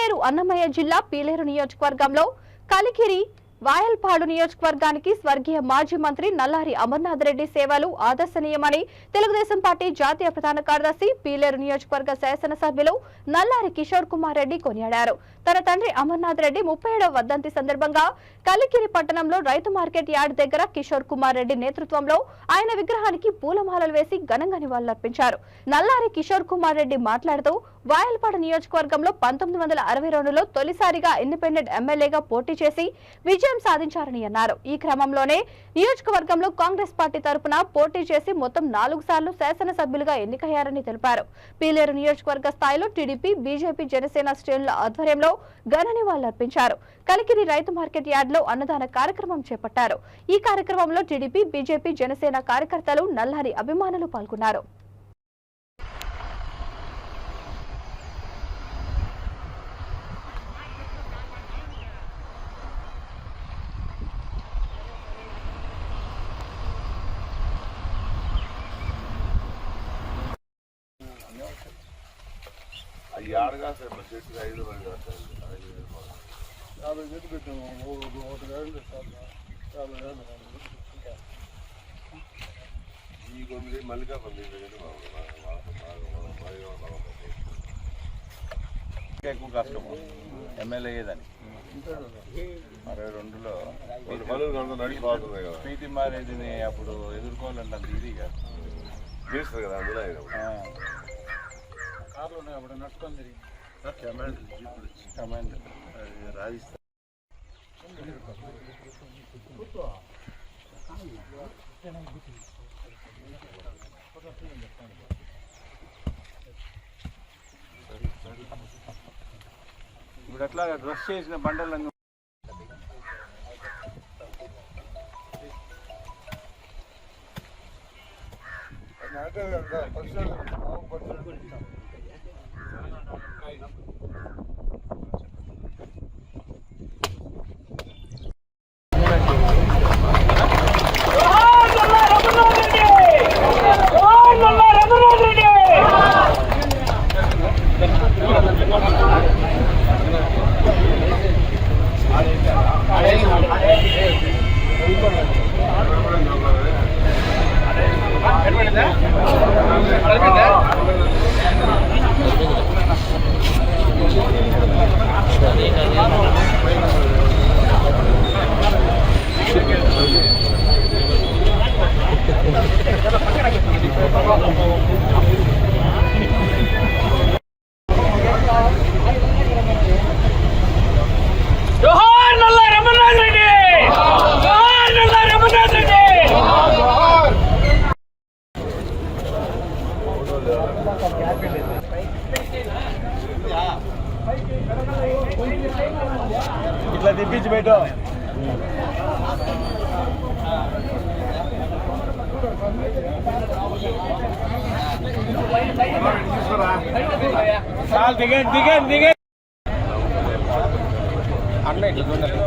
పీలేరు అన్నమయ్య జిల్లా పీలేరు నియోజకవర్గంలో కలికిరి వాయల్పాడు నియోజకవర్గానికి స్వర్గీయ మాజీ మంత్రి నల్లారి అమర్నాథ్ రెడ్డి సేవలు ఆదర్శనీయమని తెలుగుదేశం పార్టీ జాతీయ ప్రధాన కార్యదర్శి పీలేరు నియోజకవర్గ శాసనసభ్యులు నల్లారి కిషోర్ కుమార్ రెడ్డి కొనియాడారు. తన తండ్రి అమర్నాథ్ రెడ్డి 37వ వర్ధంతి సందర్భంగా కలికిరి పట్టణంలో రైతు మార్కెట్ యార్డ్ దగ్గర కిషోర్ కుమార్ రెడ్డి నేతృత్వంలో ఆయన విగ్రహానికి పూలమాలలు వేసి ఘనంగా నివాళులర్పించారు. నల్లారి కిషోర్ కుమార్ రెడ్డి మాట్లాడుతూ వాయల్పాడు నియోజకవర్గంలో 1962లో తొలిసారిగా ఇండిపెండెంట్ ఎమ్మెల్యేగా పోటీ చేసి విజయం సాధించారని అన్నారు. ఈ క్రమంలోనే నియోజకవర్గంలో కాంగ్రెస్ పార్టీ తరపున పోటీ చేసి మొత్తం 4 సార్లు శాసనసభ్యులుగా ఎన్నికయ్యారని తెలిపారు. పీలేరు నియోజకవర్గ స్థాయిలో టీడీపీ, బీజేపీ, జనసేన శ్రేణుల ఆధ్వర్యంలో ఘన నివాళులర్పించారు. కలికిరి రైతు మార్కెట్ యార్డ్ లో అన్నదాన కార్యక్రమం చేపట్టారు. ఈ కార్యక్రమంలో టీడీపీ, బీజేపీ, జనసేన కార్యకర్తలు, నల్లారి అభిమానులు పాల్గొన్నారు. యాడగా సార్ బడ్జెట్ 5 ఈ మల్లికా ఎక్కువ కష్టము ఎమ్మెల్యే అయ్యేదని 62లో నడిపోతుంది కదా పీటీ మారేదిని అప్పుడు ఎదుర్కోవాలంటే అంత ఈజీగా చేస్తుంది కదా అందులో కార్లు ఉన్నాయి అప్పుడు నడుచుకొని తిరిగి కమాండ్ రాజస్థాన్ ఇప్పుడు అట్లా డ్రెస్ చేసిన బండలు ఇట్లా తిప్పించి పెట్టు. దిగండి దిగండి దిగండి అన్న ఇట్లా చూడండి.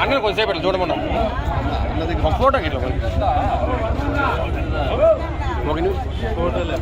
అన్న కొంచెంసేపు ఇట్లా చూడమన్నా ఫోటో ఇట్లా ఫోటోలే